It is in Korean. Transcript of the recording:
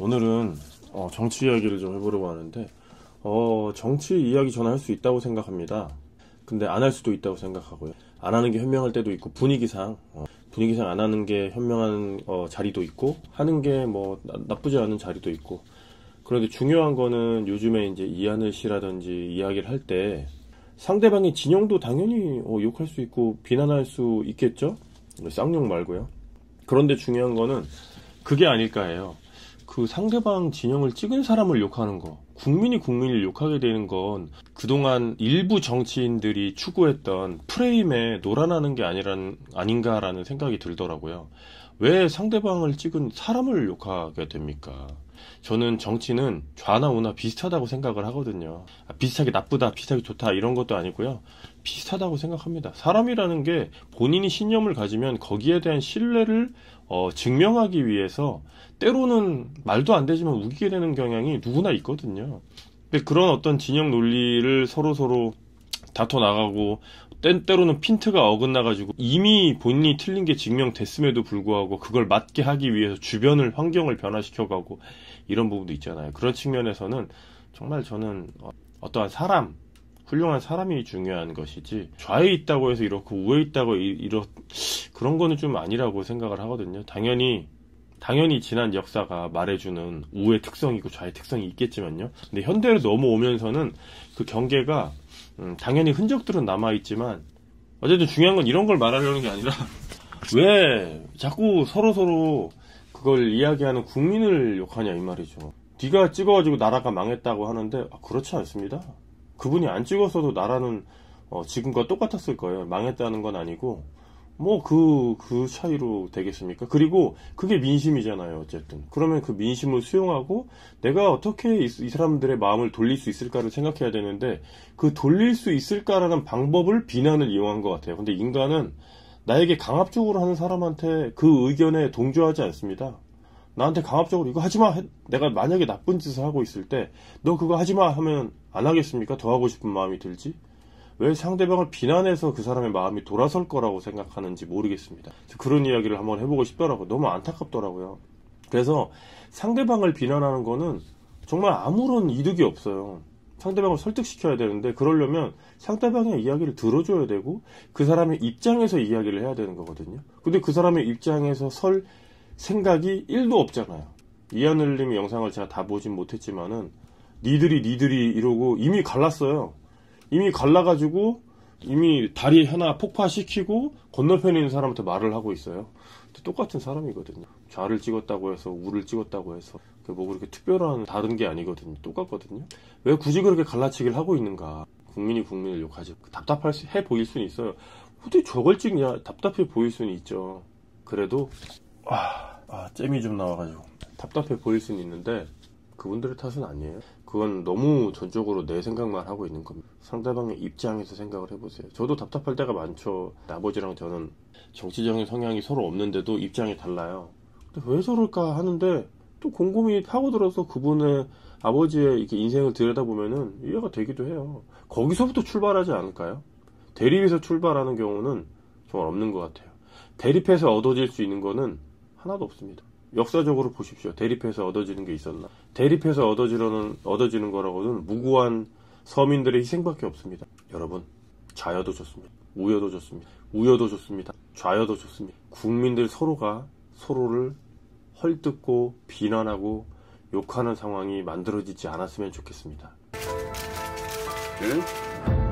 오늘은 정치 이야기를 좀 해보려고 하는데 정치 이야기 저는 할 수 있다고 생각합니다. 근데 안 할 수도 있다고 생각하고요. 안 하는 게 현명할 때도 있고 분위기상 안 하는 게 현명한 자리도 있고 하는 게 뭐 나쁘지 않은 자리도 있고. 그런데 중요한 거는 요즘에 이제 이하늘 씨라든지 이야기를 할 때 상대방의 진영도 당연히 욕할 수 있고 비난할 수 있겠죠? 쌍욕 말고요. 그런데 중요한 거는 그게 아닐까 해요. 그 상대방 진영을 찍은 사람을 욕하는 거, 국민을 욕하게 되는 건 그동안 일부 정치인들이 추구했던 프레임에 놀아나는 게 아닌가라는 생각이 들더라고요. 왜 상대방을 찍은 사람을 욕하게 됩니까? 저는 정치는 좌나 우나 비슷하다고 생각을 하거든요. 비슷하게 나쁘다, 비슷하게 좋다 이런 것도 아니고요. 비슷하다고 생각합니다. 사람이라는 게 본인이 신념을 가지면 거기에 대한 신뢰를 증명하기 위해서 때로는 말도 안 되지만 우기게 되는 경향이 누구나 있거든요. 근데 그런 어떤 진영 논리를 서로 다퉈 나가고 때로는 핀트가 어긋나가지고 이미 본인이 틀린 게 증명됐음에도 불구하고 그걸 맞게 하기 위해서 주변을 환경을 변화시켜가고 이런 부분도 있잖아요. 그런 측면에서는 정말 저는 어떠한 사람, 훌륭한 사람이 중요한 것이지 좌에 있다고 해서 이렇고 우에 있다고 그런 거는 좀 아니라고 생각을 하거든요. 당연히 지난 역사가 말해주는 우의 특성이고 좌의 특성이 있겠지만요. 근데 현대로 넘어오면서는 그 경계가 당연히 흔적들은 남아있지만 어쨌든 중요한 건 이런 걸 말하려는 게 아니라 왜 자꾸 서로 그걸 이야기하는 국민을 욕하냐 이 말이죠. 네가 찍어가지고 나라가 망했다고 하는데 그렇지 않습니다. 그분이 안 찍었어도 나라는 지금과 똑같았을 거예요. 망했다는 건 아니고 뭐 그 차이로 되겠습니까? 그리고 그게 민심이잖아요. 어쨌든 그러면 그 민심을 수용하고 내가 어떻게 이 사람들의 마음을 돌릴 수 있을까를 생각해야 되는데 그 돌릴 수 있을까라는 방법을 비난을 이용한 것 같아요. 근데 인간은 나에게 강압적으로 하는 사람한테 그 의견에 동조하지 않습니다. 나한테 강압적으로 이거 하지마, 내가 만약에 나쁜 짓을 하고 있을 때 너 그거 하지마 하면 안 하겠습니까? 더 하고 싶은 마음이 들지? 왜 상대방을 비난해서 그 사람의 마음이 돌아설 거라고 생각하는지 모르겠습니다. 그런 이야기를 한번 해보고 싶더라고요. 너무 안타깝더라고요. 그래서 상대방을 비난하는 거는 정말 아무런 이득이 없어요. 상대방을 설득시켜야 되는데 그러려면 상대방의 이야기를 들어줘야 되고 그 사람의 입장에서 이야기를 해야 되는 거거든요. 근데 그 사람의 입장에서 설 생각이 1도 없잖아요. 이하늘님의 영상을 제가 다 보진 못했지만은 니들이 이러고 이미 갈랐어요. 이미 갈라가지고 이미 다리 하나 폭파시키고 건너편에 있는 사람한테 말을 하고 있어요. 똑같은 사람이거든요. 좌를 찍었다고 해서 우를 찍었다고 해서 뭐 그렇게 특별한 다른 게 아니거든요. 똑같거든요. 왜 굳이 그렇게 갈라치기를 하고 있는가. 국민을 욕하지. 답답해 보일 수는 있어요. 어떻게 저걸 찍냐. 답답해 보일 수는 있죠. 그래도 잼이 좀 나와가지고 답답해 보일 수는 있는데 그분들의 탓은 아니에요. 그건 너무 전적으로 내 생각만 하고 있는 겁니다. 상대방의 입장에서 생각을 해보세요. 저도 답답할 때가 많죠. 아버지랑 저는 정치적인 성향이 서로 없는데도 입장이 달라요. 근데 왜 저럴까 하는데 또 곰곰이 파고들어서 그분의 아버지의 이렇게 인생을 들여다보면은 이해가 되기도 해요. 거기서부터 출발하지 않을까요? 대립에서 출발하는 경우는 정말 없는 것 같아요. 대립해서 얻어질 수 있는 거는 하나도 없습니다. 역사적으로 보십시오. 대립해서 얻어지는 게 있었나? 대립해서 얻어지는 거라고는 무고한 서민들의 희생밖에 없습니다. 여러분, 좌여도 좋습니다. 우여도 좋습니다. 우여도 좋습니다. 좌여도 좋습니다. 국민들 서로가 서로를 헐뜯고 비난하고 욕하는 상황이 만들어지지 않았으면 좋겠습니다. 응?